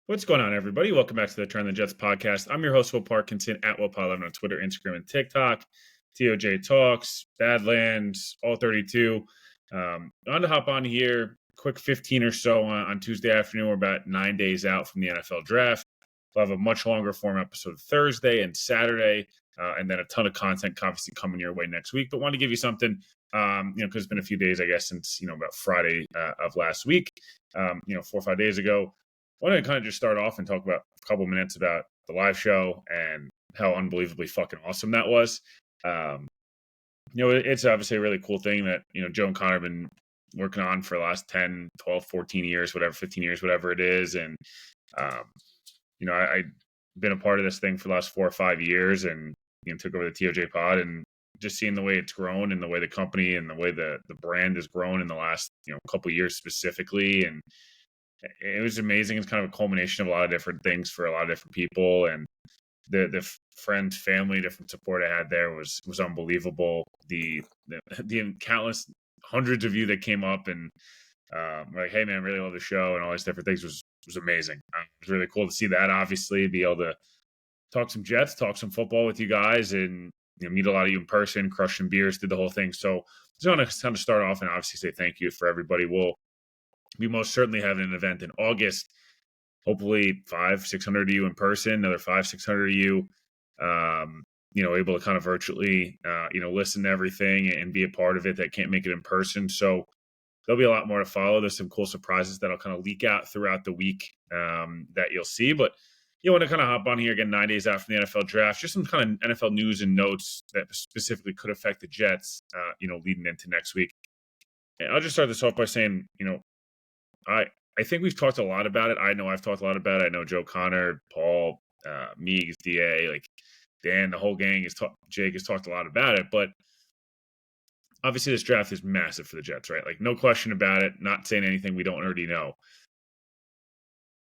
What's going on, everybody? Welcome back to the Turn the Jets podcast. I'm your host, Will Parkinson, at Will11 on Twitter, Instagram, and TikTok. TOJ Talks, Badlands, all 32. On to hop on here, quick 15 or so on Tuesday afternoon. We're about 9 days out from the NFL draft. We'll have a much longer form episode Thursday and Saturday, and then a ton of content obviously coming your way next week. But want to give you something, because it's been a few days, I guess, since, about Friday of last week, 4 or 5 days ago. I want to kind of just start off and talk about a couple minutes about the live show and how unbelievably fucking awesome that was. It's obviously a really cool thing that, Joe and Connor have been working on for the last 10, 12, 14 years, whatever, 15 years, whatever it is. And, I've been a part of this thing for the last 4 or 5 years and, took over the TOJ pod and just seeing the way it's grown and the way the company and the way the brand has grown in the last, couple of years specifically. And it was amazing. It's kind of a culmination of a lot of different things for a lot of different people, and the friends, family, different support I had there was unbelievable. The countless hundreds of you that came up and were like, "Hey, man, really love the show," and all these different things was amazing. It was really cool to see that. Obviously, be able to talk some Jets, talk some football with you guys, and meet a lot of you in person, crush some beers, did the whole thing. So just want to kind of start off and obviously say thank you for everybody. We most certainly have an event in August. Hopefully 500-600 of you in person, another 500-600 of you, able to kind of virtually, listen to everything and be a part of it that can't make it in person. So there'll be a lot more to follow. There's some cool surprises that'll kind of leak out throughout the week that you'll see. But you want to kind of hop on here again 9 days after the NFL draft, just some kind of NFL news and notes that specifically could affect the Jets, leading into next week. And I'll just start this off by saying, I think we've talked a lot about it. I know I've talked a lot about it. I know Joe, Connor, Paul, Meeks, DA, like Dan, the whole gang Jake has talked a lot about it. But obviously this draft is massive for the Jets, right? Like no question about it. Not saying anything we don't already know.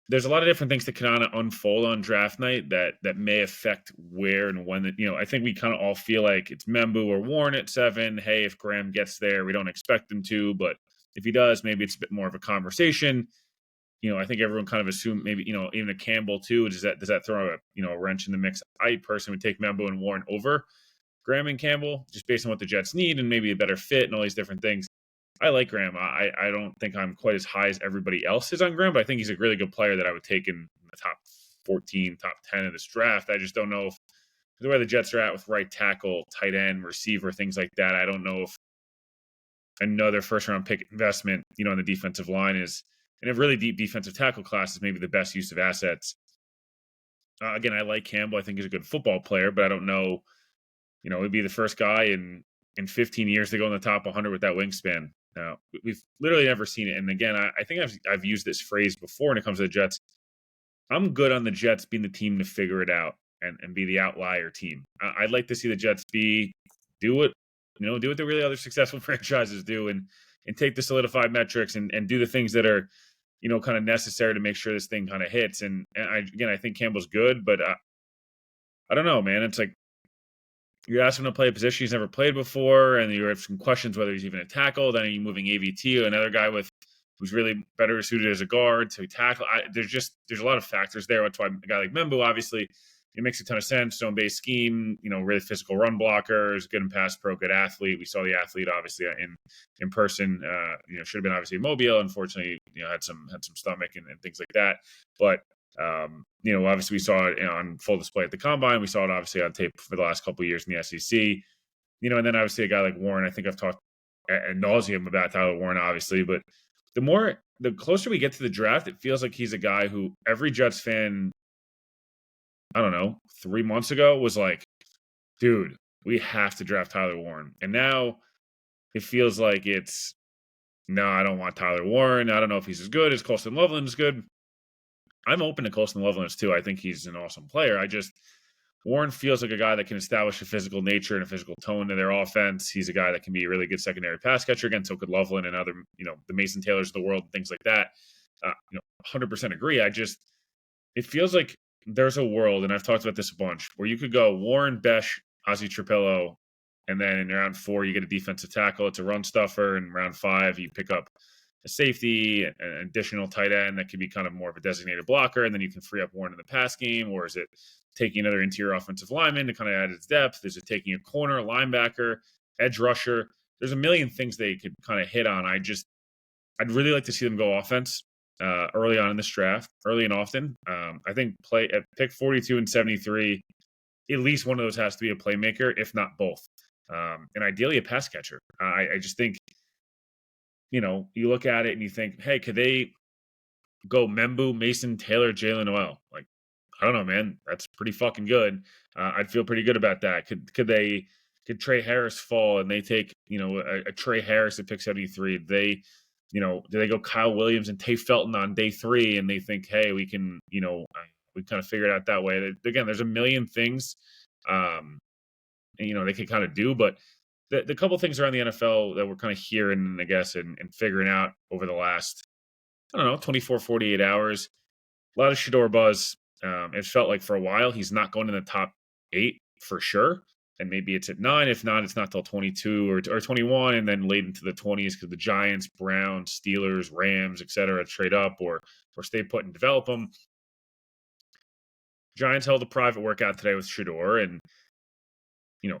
There's a lot of different things that can kind of unfold on draft night that may affect where and when. I think we kind of all feel like it's Membu or Warren at 7. Hey, if Graham gets there, we don't expect him to, but if he does, maybe it's a bit more of a conversation. I think everyone kind of assumed maybe, even a Campbell too. Does that throw a wrench in the mix? I personally would take Membo and Warren over Graham and Campbell just based on what the Jets need and maybe a better fit and all these different things. I like Graham. I don't think I'm quite as high as everybody else is on Graham, but I think he's a really good player that I would take in the top 14, top 10 of this draft. I just don't know if the way the Jets are at with right tackle, tight end, receiver, things like that. I don't know if another first-round pick investment, on the defensive line is in a really deep defensive tackle class is maybe the best use of assets. Again, I like Campbell. I think he's a good football player, but I don't know, he'd be the first guy in 15 years to go in the top 100 with that wingspan. We've literally never seen it. And again, I think I've used this phrase before when it comes to the Jets. I'm good on the Jets being the team to figure it out and be the outlier team. I'd like to see the Jets do what the really other successful franchises do and take the solidified metrics and do the things that are, kind of necessary to make sure this thing kind of hits. And I think Campbell's good, but I don't know, man. It's like you're asking him to play a position he's never played before, and you have some questions whether he's even a tackle. Then are you moving AVT, another guy who's really better suited as a guard to tackle? There's a lot of factors there. That's why a guy like Membu, obviously, it makes a ton of sense. Zone-based scheme, really physical run blockers, good in pass pro, good athlete. We saw the athlete obviously in person. Should have been obviously mobile. Unfortunately, had some stomach and things like that. But obviously we saw it on full display at the combine. We saw it obviously on tape for the last couple of years in the SEC. And then obviously a guy like Warren. I think I've talked ad nauseum about Tyler Warren, obviously, but the closer we get to the draft, it feels like he's a guy who every Jets fan, I don't know, 3 months ago was like, dude, we have to draft Tyler Warren. And now it feels like no, I don't want Tyler Warren. I don't know if he's as good as Colston Loveland is good. I'm open to Colston Loveland too. I think he's an awesome player. Warren feels like a guy that can establish a physical nature and a physical tone to their offense. He's a guy that can be a really good secondary pass catcher. Again, so could Loveland and other, the Mason Taylors of the world and things like that. 100% agree. It feels like there's a world, and I've talked about this a bunch, where you could go Warren, Besh, Ozzie Trapillo, and then in round 4 you get a defensive tackle. It's a run stuffer. In round 5 you pick up a safety, an additional tight end that could be kind of more of a designated blocker, and then you can free up Warren in the pass game? Or is it taking another interior offensive lineman to kind of add its depth? Is it taking a corner, a linebacker, edge rusher? There's a million things they could kind of hit on. I'd really like to see them go offense early on in this draft, early and often. I think play at pick 42 and 73, at least one of those has to be a playmaker, if not both. And ideally a pass catcher. I just think, you look at it and you think, hey, could they go Membu, Mason, Taylor, Jalen Noel? Like, I don't know, man. That's pretty fucking good. I'd feel pretty good about that. Could Trey Harris fall and they take, a Trey Harris at pick 73? Do they go Kyle Williams and Tay Felton on day 3 and they think, hey, we can, we kind of figure it out that way. Again, there's a million things, they could kind of do, but the couple things around the NFL that we're kind of hearing, I guess, and figuring out over the last, I don't know, 24, 48 hours, a lot of Shador buzz. It felt like for a while he's not going in the top 8 for sure. And maybe it's at 9. If not, it's not till 22 or 21, and then late into the 20s because the Giants, Browns, Steelers, Rams, etc. trade up or stay put and develop them. Giants held a private workout today with Shador, and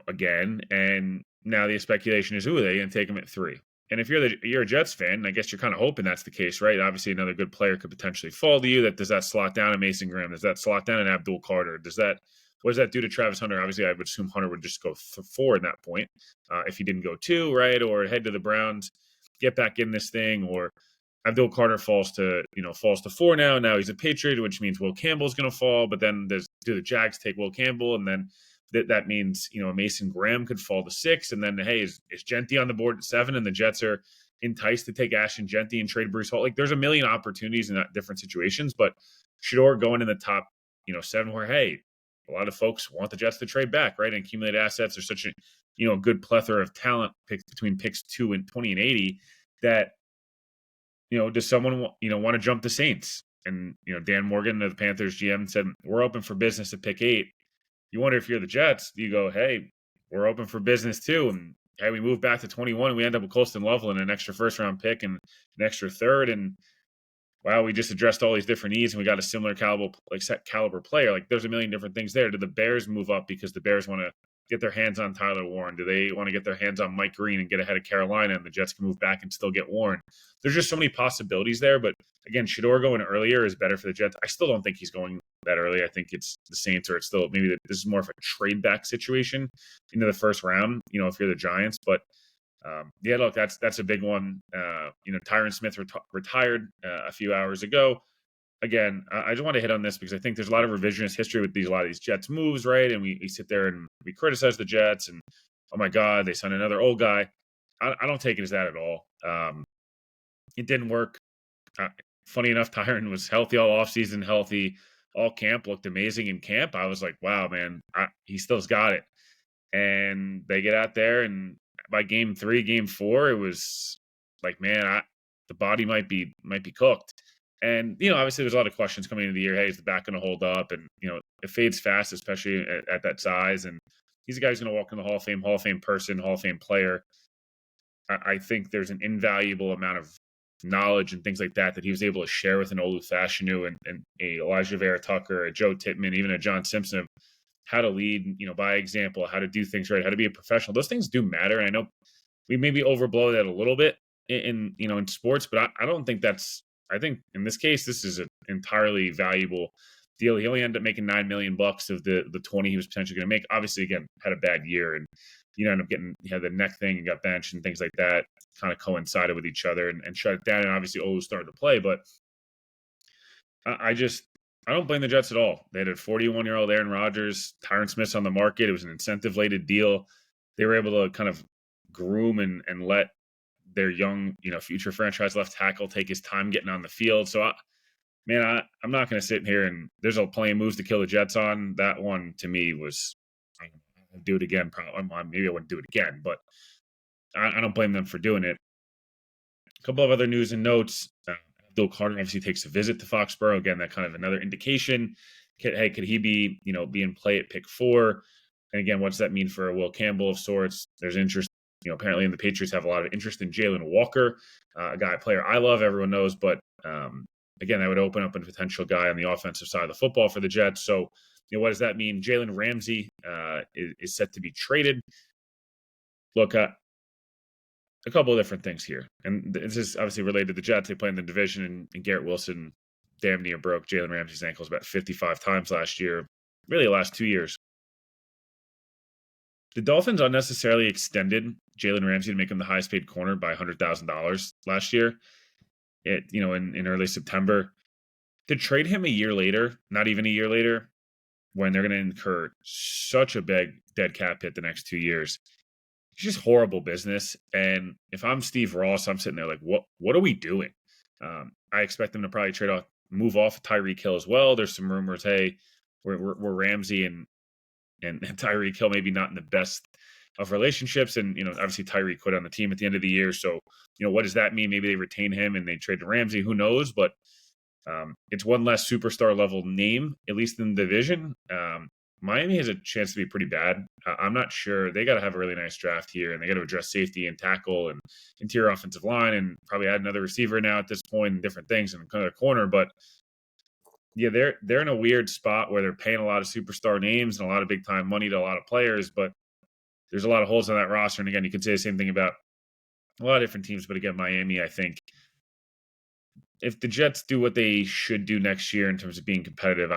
again, and now the speculation is, are they going to take him at 3? And if you're a Jets fan, and I guess you're kind of hoping that's the case, right? Obviously, another good player could potentially fall to you. Does that slot down a Mason Graham? Does that slot down an Abdul Carter? What does that do to Travis Hunter? Obviously, I would assume Hunter would just go 4 in that point if he didn't go 2, right? Or head to the Browns, get back in this thing. Or Abdul Carter falls to 4 now. Now he's a Patriot, which means Will Campbell's going to fall. But then do the Jags take Will Campbell? And then that means, Mason Graham could fall to 6. And then, hey, is Genty on the board at 7? And the Jets are enticed to take Ashton Genty and trade Bruce Hall. Like, there's a million opportunities in different situations. But Shador going in the top, 7 where, hey, a lot of folks want the Jets to trade back, right? And accumulate assets. There's such a good plethora of talent between picks 20 and 80 that, does someone, want to jump the Saints? And, Dan Morgan, the Panthers GM, said, we're open for business at pick 8. You wonder if you're the Jets, you go, hey, we're open for business too. And hey, we move back to 21. We end up with Colston Loveland, an extra first-round pick and an extra third. And wow, we just addressed all these different needs and we got a similar caliber player. Like, there's a million different things there. Do the Bears move up because the Bears want to get their hands on Tyler Warren? Do they want to get their hands on Mike Green and get ahead of Carolina and the Jets can move back and still get Warren? There's just so many possibilities there. But again, Shador going earlier is better for the Jets. I still don't think he's going that early. I think it's the Saints, or it's still maybe this is more of a trade back situation into the first round, if you're the Giants. But yeah, look, that's a big one. Tyron Smith retired a few hours ago. Again, I just want to hit on this because I think there's a lot of revisionist history with a lot of these Jets moves, right? And we sit there and we criticize the Jets and, oh my God, they signed another old guy. I don't take it as that at all. It didn't work. Funny enough, Tyron was healthy all offseason, healthy all camp, looked amazing in camp. I was like, wow, man, he still's got it. And they get out there, and by game 3, game 4, it was like, man, the body might be cooked. And, obviously there's a lot of questions coming into the year. Hey, is the back going to hold up? And, it fades fast, especially at that size. And he's a guy who's going to walk in the Hall of Fame person, Hall of Fame player. I think there's an invaluable amount of knowledge and things like that he was able to share with an Olu Fashanu and a Elijah Vera Tucker, a Joe Tittman, even a John Simpson, how to lead, by example, how to do things right, how to be a professional. Those things do matter. And I know we maybe overblow that a little bit in sports, but I don't think I think in this case, this is an entirely valuable deal. He only ended up making $9 million of the 20 he was potentially going to make. Obviously, again, had a bad year and, ended up he had the neck thing and got benched and things like that kind of coincided with each other and shut it down. And obviously Olu started to play, but I don't blame the Jets at all. They had a 41-year-old Aaron Rodgers, Tyron Smith's on the market. It was an incentive-laden deal. They were able to kind of groom and let their young, future franchise left tackle take his time getting on the field. So, I'm not going to sit here and there's plenty of moves to kill the Jets on. That one to me was, I'll do it again. Maybe I wouldn't do it again, but I don't blame them for doing it. A couple of other news and notes. Abdul Carter obviously takes a visit to Foxborough. Again, that kind of another indication. Could he be, be in play at pick 4? And again, what's that mean for Will Campbell of sorts? There's interest apparently the Patriots have a lot of interest in Jalen Walker, a player I love, everyone knows, but again, that would open up a potential guy on the offensive side of the football for the Jets. So, what does that mean? Jalen Ramsey is set to be traded. Look, a couple of different things here. And this is obviously related to the Jets. They play in the division, and Garrett Wilson damn near broke Jalen Ramsey's ankles about 55 times last year, really the last 2 years. The Dolphins unnecessarily extended Jalen Ramsey to make him the highest paid corner by $100,000 last year. In early September. To trade him a year later, not even a year later, when they're going to incur such a big dead cap hit the next 2 years, it's just horrible business. And if I'm Steve Ross, I'm sitting there like, what are we doing? I expect them to probably move off Tyreek Hill as well. There's some rumors, hey, we're Ramsey and Tyreek Hill maybe not in the best of relationships. And, obviously Tyreek quit on the team at the end of the year. So, what does that mean? Maybe they retain him and they trade to Ramsey. Who knows? But it's one less superstar level name, at least in the division. Miami has a chance to be pretty bad. I'm not sure. They got to have a really nice draft here, and they got to address safety and tackle and interior offensive line, and probably add another receiver now at this point and different things in kind of corner. But yeah, they're in a weird spot where they're paying a lot of superstar names and a lot of big time money to a lot of players, but there's a lot of holes on that roster. And again, you can say the same thing about a lot of different teams, but again, Miami, I think if the Jets do what they should do next year in terms of being competitive,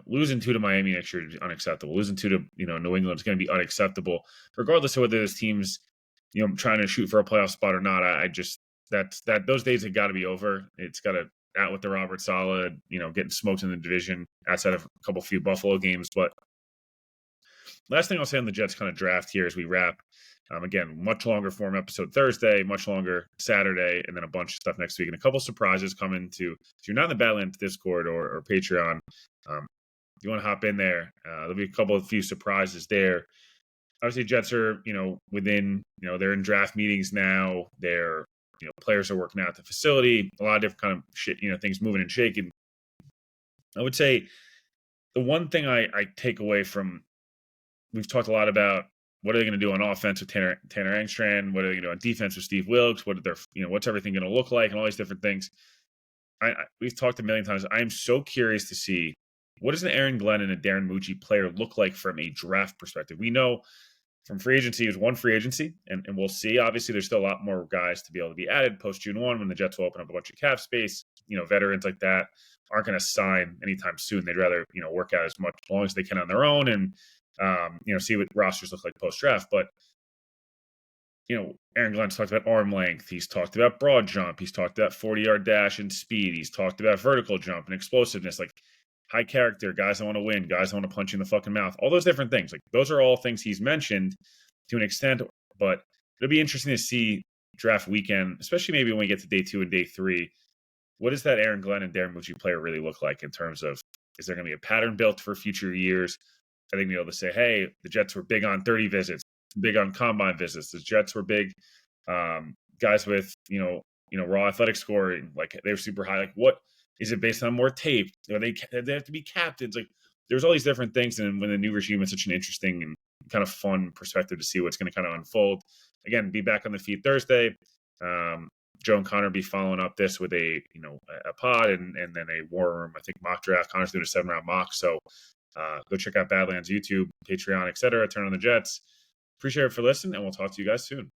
losing 2 to Miami next year is unacceptable. Losing 2 to, New England is going to be unacceptable, regardless of whether this team's, trying to shoot for a playoff spot or not. Those days have got to be over. It's got to out with the Robert Saleh, getting smoked in the division outside of a few Buffalo games. But last thing I'll say on the Jets kind of draft here as we wrap. Again, much longer form episode Thursday, much longer Saturday, and then a bunch of stuff next week. And a couple surprises coming to, if you're not in the Badlands Discord or Patreon, you want to hop in there. There'll be a few surprises there. Obviously, Jets are, within, they're in draft meetings now. They're, players are working out at the facility. A lot of different kind of shit, things moving and shaking. I would say the one thing I take away from, we've talked a lot about what are they going to do on offense with Tanner Engstrand? What are they going to do on defense with Steve Wilkes? What's everything going to look like and all these different things? We've talked a million times. I am so curious to see what does an Aaron Glenn and a Darren Mucci player look like from a draft perspective. We know from free agency is one free agency, and we'll see. Obviously, there's still a lot more guys to be able to be added post June 1 when the Jets will open up a bunch of cap space. Veterans like that aren't going to sign anytime soon. They'd rather work out as long as they can on their own and see what rosters look like post-draft. But, Aaron Glenn's talked about arm length. He's talked about broad jump. He's talked about 40-yard dash and speed. He's talked about vertical jump and explosiveness, like high character, guys that want to win, guys that want to punch you in the fucking mouth, all those different things. Like those are all things he's mentioned to an extent, but it'll be interesting to see draft weekend, especially maybe when we get to day 2 and day 3. What does that Aaron Glenn and Darren Mucci player really look like in terms of, is there going to be a pattern built for future years? I think be able to say, hey, the Jets were big on 30 visits, big on combine visits. The Jets were big guys with, raw athletic score, like they were super high. Like what is it based on more tape? They have to be captains. Like there's all these different things. And when the new regime is such an interesting and kind of fun perspective to see what's going to kind of unfold. Again, be back on the feed Thursday. Joe and Connor be following up this with a pod and then a war room, I think mock draft. Connor's doing a 7-round mock. So go check out Badlands, YouTube, Patreon, etc. Turn on the Jets. Appreciate it for listening, and we'll talk to you guys soon.